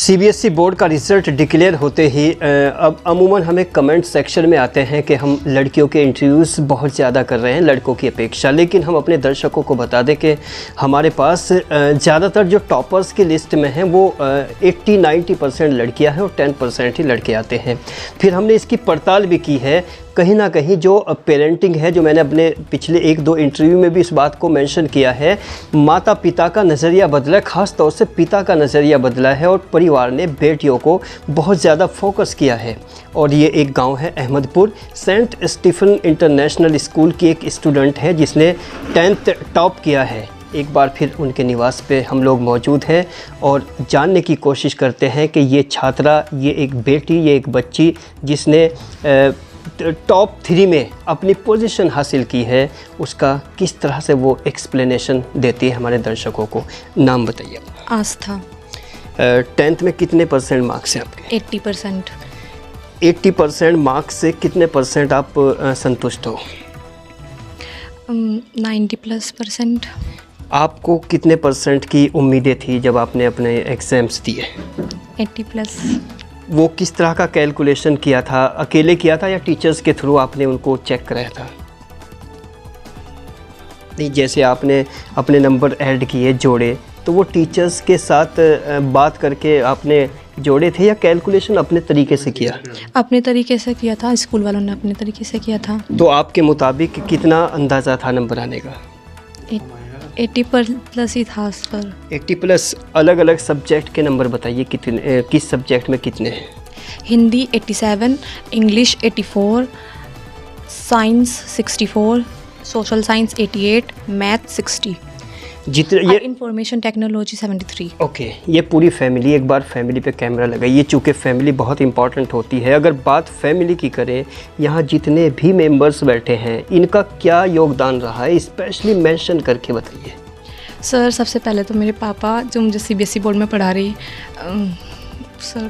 CBSE board का result declare होते ही अब अमूमन हमें कमेंट सेक्शन में आते हैं कि हम लड़कियों के इंटरव्यूज़ बहुत ज़्यादा कर रहे हैं लड़कों की अपेक्षा। लेकिन हम अपने दर्शकों को बता दें कि हमारे पास ज़्यादातर जो टॉपर्स की लिस्ट में हैं वो 80-90% लड़कियां हैं और 10% ही लड़के आते हैं। फिर हमने इसकी पड़ताल भी की है। कहीं ना कहीं जो पेरेंटिंग है, जो मैंने अपने पिछले 1-2 इंटरव्यू में भी इस बात को मेंशन किया है, माता पिता का नज़रिया बदला है, ख़ास तौर से पिता का नज़रिया बदला है और परिवार ने बेटियों को बहुत ज़्यादा फोकस किया है। और ये एक गांव है Ahmadpur, Saint Stephen international school की एक स्टूडेंट है जिसने 10th टॉप किया है। एक बार फिर उनके निवास पे हम लोग मौजूद हैं और जानने की कोशिश करते हैं कि ये छात्रा, ये एक बेटी, ये एक बच्ची जिसने टॉप 3 में अपनी पोजीशन हासिल की है, उसका किस तरह से वो एक्सप्लेनेशन देती है हमारे दर्शकों को। नाम बताइए। आस्था। 10th में कितने परसेंट मार्क्स हैं आपके? 80%। 80% मार्क्स से कितने परसेंट आप संतुष्ट हो? 90+%। आपको कितने परसेंट की उम्मीदें थी जब आपने अपने एग्ज़ाम्स दिए? 80+। वो किस तरह का कैलकुलेशन किया था? अकेले किया था या टीचर्स के थ्रू आपने उनको चेक कराया था? नहीं, जैसे आपने अपने नंबर ऐड किए, जोड़े, तो वो टीचर्स के साथ बात करके आपने जोड़े थे या कैलकुलेशन अपने तरीके से किया? अपने तरीके से किया था, स्कूल वालों ने अपने तरीके से किया था। तो आपके मुताबिक कितना अंदाज़ा था नंबर आने का? 80+ ही था सर। 80+। अलग अलग सब्जेक्ट के नंबर बताइए, कितने, किस सब्जेक्ट में कितने हैं? Hindi 87, English 84, science 64, social science 88, math 60, जितने ये इंफॉर्मेशन टेक्नोलॉजी 73। ओके, ये पूरी फैमिली, एक बार फैमिली पे कैमरा लगाइए, चूँकि फैमिली बहुत इंपॉर्टेंट होती है। अगर बात फैमिली की करें, यहाँ जितने भी मेंबर्स बैठे हैं, इनका क्या योगदान रहा है, स्पेशली मेंशन करके बताइए। सर सबसे पहले तो मेरे पापा, जो मुझे सीबीएसई बोर्ड में पढ़ा रही, सर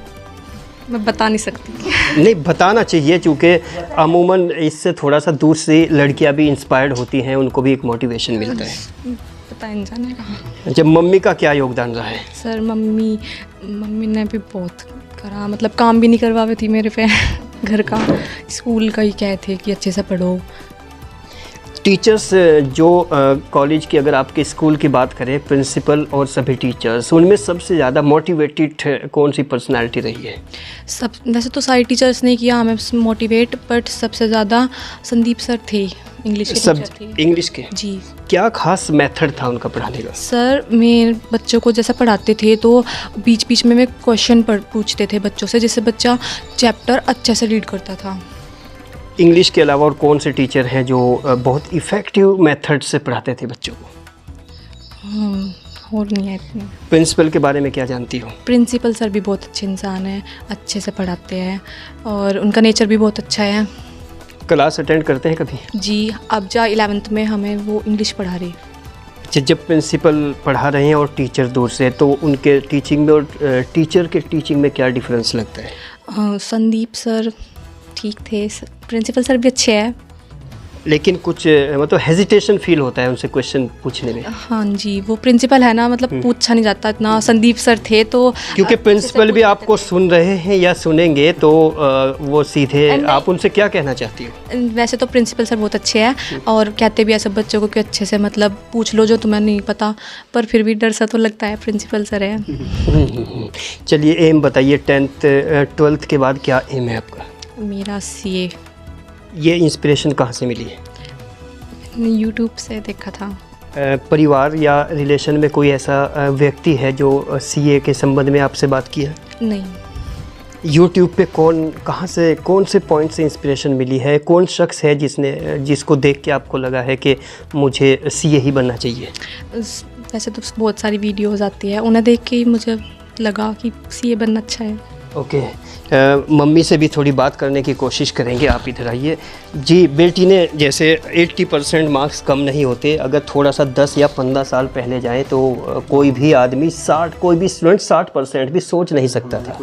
मैं बता नहीं सकती। नहीं, बताना चाहिए, चूँकि अमूमन इससे थोड़ा सा दूर से लड़कियाँ भी इंस्पायर्ड होती हैं, उनको भी एक मोटिवेशन मिलता है। पता नहीं जाने का। जब मम्मी का क्या योगदान रहा है? सर मम्मी ने भी बहुत करा, मतलब काम भी नहीं करवावे थी मेरे पे घर का, स्कूल का ही कहे थे कि अच्छे से पढ़ो। टीचर्स जो कॉलेज की, अगर आपके स्कूल की बात करें, प्रिंसिपल और सभी टीचर्स, उनमें सबसे ज़्यादा मोटिवेटेड कौन सी पर्सनालिटी रही है? वैसे तो सारे टीचर्स ने किया हमें मोटिवेट, बट सबसे ज़्यादा संदीप सर थे, इंग्लिश के टीचर थे। इंग्लिश के? जी। क्या खास मेथड था उनका पढ़ाने का? सर मेरे बच्चों को जैसा पढ़ाते थे तो बीच बीच में क्वेश्चन पूछते थे बच्चों से, जिससे बच्चा चैप्टर अच्छे से रीड करता था। इंग्लिश के अलावा और कौन से टीचर हैं जो बहुत इफ़ेक्टिव मेथड से पढ़ाते थे बच्चों को? और नहीं है इतने। प्रिंसिपल के बारे में क्या जानती हो? प्रिंसिपल सर भी बहुत अच्छे इंसान हैं, अच्छे से पढ़ाते हैं और उनका नेचर भी बहुत अच्छा है। क्लास अटेंड करते हैं कभी? जी, अब 11th में हमें वो इंग्लिश पढ़ा रही। जब प्रिंसिपल पढ़ा रहे हैं और टीचर दूर से, तो उनके टीचिंग में और टीचर के टीचिंग में क्या डिफरेंस लगता है? संदीप सर ठीक थे, प्रिंसिपल सर भी अच्छे हैं, लेकिन कुछ मतलब हेजिटेशन फील होता है उनसे क्वेश्चन पूछने में। हाँ जी, वो प्रिंसिपल है ना, मतलब पूछा नहीं जाता इतना। संदीप सर थे तो, क्योंकि प्रिंसिपल भी आपको सुन रहे हैं या सुनेंगे तो वो सीधे, आप उनसे क्या कहना चाहती हो? वैसे तो प्रिंसिपल सर बहुत अच्छे हैं और कहते भी ऐसे बच्चों को कि अच्छे से मतलब पूछ लो जो तुम्हें नहीं पता, पर फिर भी डर सा तो लगता है, प्रिंसिपल सर है। चलिए, एम बताइए, 10th 12th के बाद क्या एम है आपका? मेरा सीए। ये इंस्पिरेशन कहाँ से मिली है? यूट्यूब से देखा था। परिवार या रिलेशन में कोई ऐसा व्यक्ति है जो सीए के संबंध में आपसे बात की है? नहीं। यूट्यूब पे कहाँ से, कौन से पॉइंट से इंस्पिरेशन मिली है? कौन शख्स है जिसको देख के आपको लगा है कि मुझे सीए ही बनना चाहिए? वैसे तो बहुत सारी वीडियोज़ आती है, उन्हें देख के ही मुझे लगा कि सीए बनना अच्छा है। ओके, मम्मी से भी थोड़ी बात करने की कोशिश करेंगे। आप इधर आइए जी। बेटी ने, जैसे 80% मार्क्स कम नहीं होते, अगर थोड़ा सा 10 या 15 साल पहले जाएं तो कोई भी आदमी 60, कोई भी स्टूडेंट 60% भी सोच नहीं सकता था,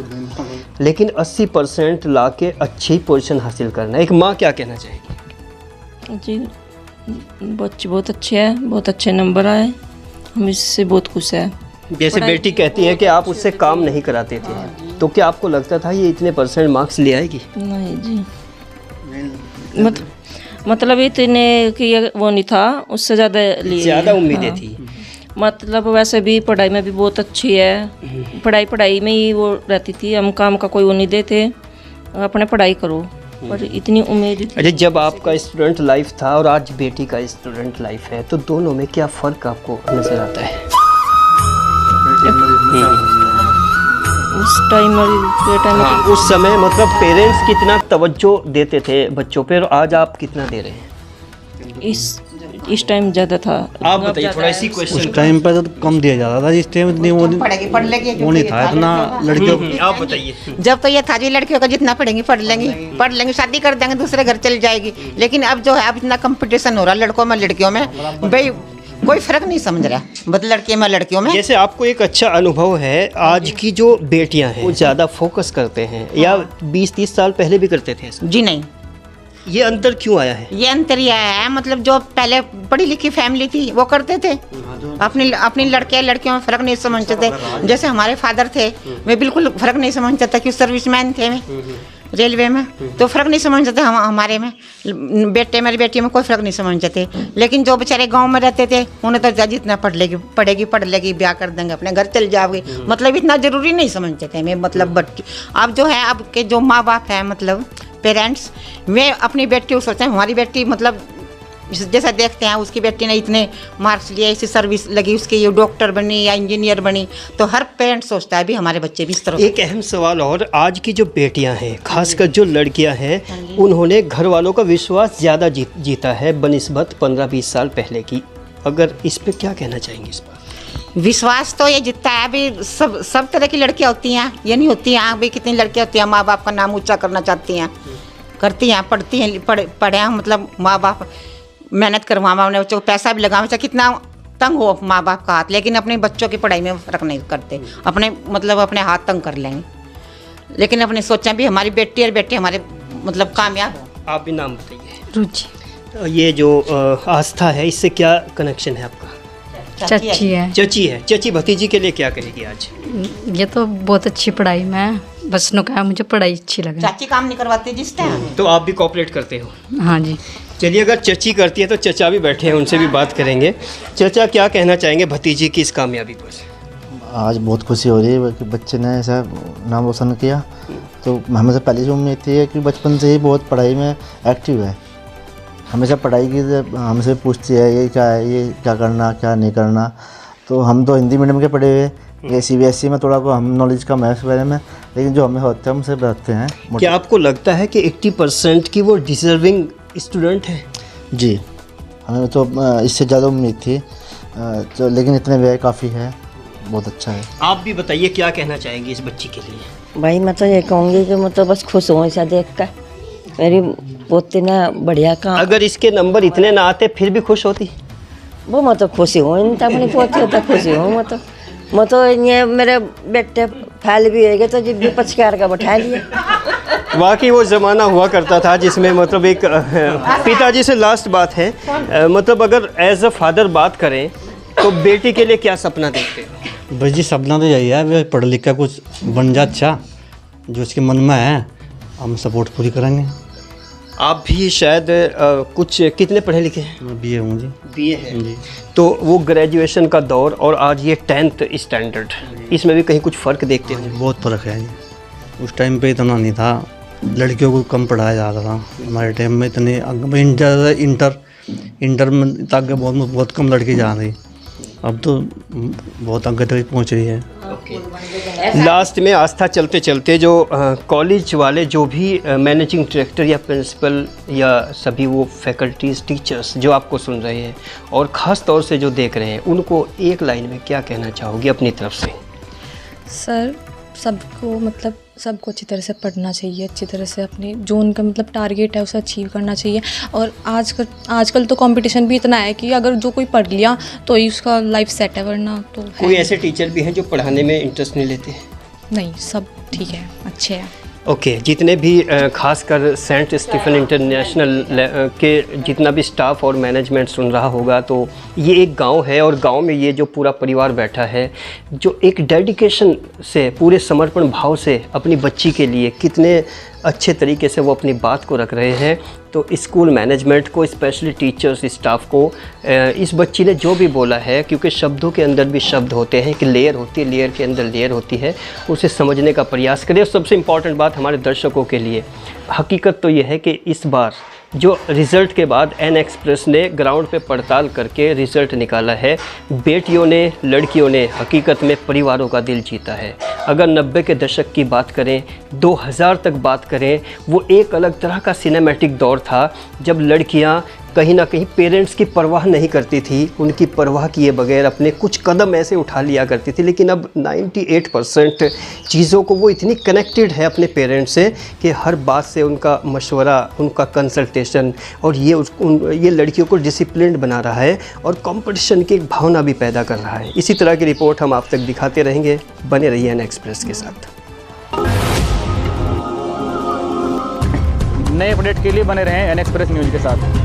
लेकिन 80% ला के अच्छी पोजीशन हासिल करना, एक माँ क्या कहना चाहेगी? जी, बच्चे बहुत अच्छे हैं, बहुत अच्छे नंबर आए, हम इससे बहुत खुश हैं। जैसे बेटी कहती है कि आप उससे काम नहीं कराते थे, तो क्या आपको लगता था ये इतने % मार्क्स ले आएगी? नहीं जी, मतलब इतने कि वो नहीं था, उससे ज़्यादा उम्मीदें थी। मतलब वैसे भी पढ़ाई में भी बहुत अच्छी है, पढ़ाई में ही वो रहती थी, हम काम का कोई वो नहीं देते, अपने पढ़ाई करो, पर इतनी उम्मीद थी। अच्छा, जब आपका स्टूडेंट लाइफ था और आज बेटी का स्टूडेंट लाइफ है, तो दोनों में क्या फ़र्क आपको नज़र आता है? उस टाइम उस समय मतलब पेरेंट्स कितना तवज्जो देते थे बच्चों पे, और आज आप कितना दे रहे हैं? इस टाइम ज़्यादा था। आप बताइए थोड़ा इसी क्वेश्चन। उस टाइम पर तो कम दिया जाता था, इस टाइम इतनी वो नहीं था इतना लड़कियों। आप बताइए। जब तो ये था जी लड़कियों का जितना पढ़ेंगी पढ़ लेंगी, शादी कर देंगे, दूसरे घर चली जाएगी। लेकिन अब जो है, अब इतना कंपटीशन हो रहा है लड़कों में लड़कियों में, भाई कोई फर्क नहीं समझ रहा, बस लड़के में लड़कियों में। जैसे आपको एक अच्छा अनुभव है, आज की जो बेटियां हैं वो ज़्यादा फोकस करते हैं, या 20-30 साल पहले भी करते थे? जी नहीं, ये अंतर क्यों आया है? ये अंतर ये आया है, मतलब जो पहले पढ़ी लिखी फैमिली थी वो करते थे, अपनी लड़कियों में फर्क नहीं समझते थे। जैसे हमारे फादर थे, वे बिल्कुल फर्क नहीं समझते थे, कि सर्विसमैन थे वे रेलवे में, तो फर्क नहीं समझते थे। हमारे में बेटे मेरी बेटी में कोई फर्क नहीं समझते थे। लेकिन जो बेचारे गांव में रहते थे, उन्हें तो जितना पढ़ लेगी ब्याह कर देंगे, अपने घर चल जाओगे, मतलब इतना ज़रूरी नहीं समझते थे मैं। मतलब बच्चे अब जो है, अब के जो माँ बाप हैं, मतलब पेरेंट्स, वे अपनी बेटी को सोचते हैं हमारी बेटी, मतलब जैसा देखते हैं उसकी बेटी ने इतने मार्क्स लिए, ऐसी सर्विस लगी उसकी, ये डॉक्टर बनी या इंजीनियर बनी, तो हर पेरेंट सोचता है भी हमारे बच्चे भी इस तरह। एक अहम सवाल और, आज की जो बेटियां हैं, खासकर जो लड़कियां हैं, उन्होंने घर वालों का विश्वास ज़्यादा जीता है बनिस्बत 15-20 साल पहले की। अगर इस पे क्या कहना चाहेंगे? इस पर विश्वास तो ये जितना है अभी, सब तरह की लड़कियां होती हैं, ये नहीं होती हैं अभी। कितनी लड़कियां होती हैं माँ बाप का नाम ऊंचा करना चाहती हैं, करती हैं, पढ़ती हैं, पढ़े, मतलब माँ बाप मेहनत करवा, अपने बच्चों को पैसा भी लगावा, चाहे कितना तंग हो माँ बाप का हाथ, लेकिन अपने बच्चों की पढ़ाई में फ़र्क नहीं करते, अपने हाथ तंग कर लेंगे। लेकिन अपने सोचें भी हमारी बेटी और बेटे हमारे मतलब कामयाब हो। आप भी नाम बताइए। रुचि। ये जो आस्था है, इससे क्या कनेक्शन है आपका? चची है। चची है। चची भतीजी के लिए क्या कहेगी आज? ये तो बहुत अच्छी पढ़ाई में है, बस नो कहा मुझे पढ़ाई अच्छी लगे। चाची काम नहीं करवाती जिस टाइम। तो आप भी कोऑपरेट करते हो? हाँ जी। चलिए, अगर चची करती है तो चचा भी बैठे हैं, उनसे भी बात करेंगे। चचा, क्या कहना चाहेंगे भतीजी की इस कामयाबी पर? आज बहुत खुशी हो रही है कि बच्चे ने ऐसा नाम रोशन किया, तो हमें से पहले से उम्मीद थी कि बचपन से ही बहुत पढ़ाई में एक्टिव है, हमेशा पढ़ाई की हमसे पूछती है ये क्या है, ये क्या करना, क्या नहीं करना। तो हम तो हिंदी मीडियम के पढ़े हुए, ये CBSE में थोड़ा को हम नॉलेज कम है इस बारे में, लेकिन जो हमें होता है हमसे बताते हैं। क्या आपको लगता है कि 80% की वो डिजर्विंग स्टूडेंट है? जी, हमें तो इससे ज़्यादा उम्मीद थी, तो लेकिन इतने व्यय काफ़ी है, बहुत अच्छा है। आप भी बताइए, क्या कहना चाहेंगे इस बच्ची के लिए? भाई मैं तो ये कहूँगी कि मैं तो बस खुश हूँ ऐसा देख कर, मेरी पोती ना बढ़िया काम। अगर इसके नंबर इतने ना आते फिर भी खुश होती? वो मैं तो खुशी हूँ, इन अपनी पोती होता खुशी हूँ। मैं तो ये मेरे बेटे फैल भी होएगा तो जिब भी 5 का बैठा लिए। वाकई वो ज़माना हुआ करता था जिसमें मतलब एक पिताजी से लास्ट बात है, मतलब अगर एज अ फादर बात करें तो बेटी के लिए क्या सपना देखते हो? बस जी, सपना तो यही है, वे पढ़ लिख कर कुछ बन जा, अच्छा जो उसके मन में है हम सपोर्ट पूरी करेंगे। आप भी शायद कुछ कितने पढ़े लिखे हैं? मैं BA हूँ जी। BA है जी। तो वो ग्रेजुएशन का दौर और आज ये 10th स्टैंडर्ड, इसमें भी कहीं कुछ फ़र्क देखते हो? बहुत फ़र्क है जी, उस टाइम पे इतना नहीं था, लड़कियों को कम पढ़ाया जाता था हमारे टाइम में। इतने इंटर में तक बहुत कम लड़की जा रही, अब तो बहुत आगे तक पहुंच रही है। लास्ट में आस्था, चलते चलते जो कॉलेज वाले जो भी मैनेजिंग डायरेक्टर या प्रिंसिपल या सभी वो फैकल्टीज़, टीचर्स जो आपको सुन रहे हैं और ख़ास तौर से जो देख रहे हैं, उनको एक लाइन में क्या कहना चाहोगे अपनी तरफ से? सर, सबको अच्छी तरह से पढ़ना चाहिए, अच्छी तरह से अपनी जो उनका मतलब टारगेट है उसे अचीव करना चाहिए। और आजकल तो कंपटीशन भी इतना है कि अगर जो कोई पढ़ लिया तो ही उसका लाइफ सेट है, वरना तो कोई ऐसे टीचर भी हैं जो पढ़ाने में इंटरेस्ट नहीं लेते? नहीं, सब ठीक है, अच्छे हैं। ओके जितने भी खासकर सेंट स्टीफन इंटरनेशनल के जितना भी स्टाफ और मैनेजमेंट सुन रहा होगा, तो ये एक गांव है और गांव में ये जो पूरा परिवार बैठा है, जो एक डेडिकेशन से, पूरे समर्पण भाव से अपनी बच्ची के लिए कितने अच्छे तरीके से वो अपनी बात को रख रहे हैं। तो स्कूल मैनेजमेंट को, स्पेशली टीचर्स, स्टाफ को, इस बच्ची ने जो भी बोला है, क्योंकि शब्दों के अंदर भी शब्द होते हैं, कि लेयर होती है, लेयर के अंदर लेयर होती है, उसे समझने का प्रयास करें। और सबसे इम्पॉर्टेंट बात हमारे दर्शकों के लिए, हकीकत तो ये है कि इस बार जो रिज़ल्ट के बाद एन एक्सप्रेस ने ग्राउंड पे पड़ताल करके रिज़ल्ट निकाला है, बेटियों ने, लड़कियों ने हकीकत में परिवारों का दिल जीता है। अगर 90 के दशक की बात करें, 2000 तक बात करें, वो एक अलग तरह का सिनेमैटिक दौर था जब लड़कियां कहीं ना कहीं पेरेंट्स की परवाह नहीं करती थी, उनकी परवाह किए बगैर अपने कुछ कदम ऐसे उठा लिया करती थी। लेकिन अब 98% चीज़ों को वो इतनी कनेक्टेड है अपने पेरेंट्स से कि हर बात से उनका मशवरा, उनका कंसल्टेशन, और ये लड़कियों को डिसिप्लिन्ड बना रहा है और कंपटीशन की एक भावना भी पैदा कर रहा है। इसी तरह की रिपोर्ट हम आप तक दिखाते रहेंगे। बने रहिए एन एक्सप्रेस के साथ। नए अपडेट के लिए बने रहें एन एक्सप्रेस न्यूज़ के साथ।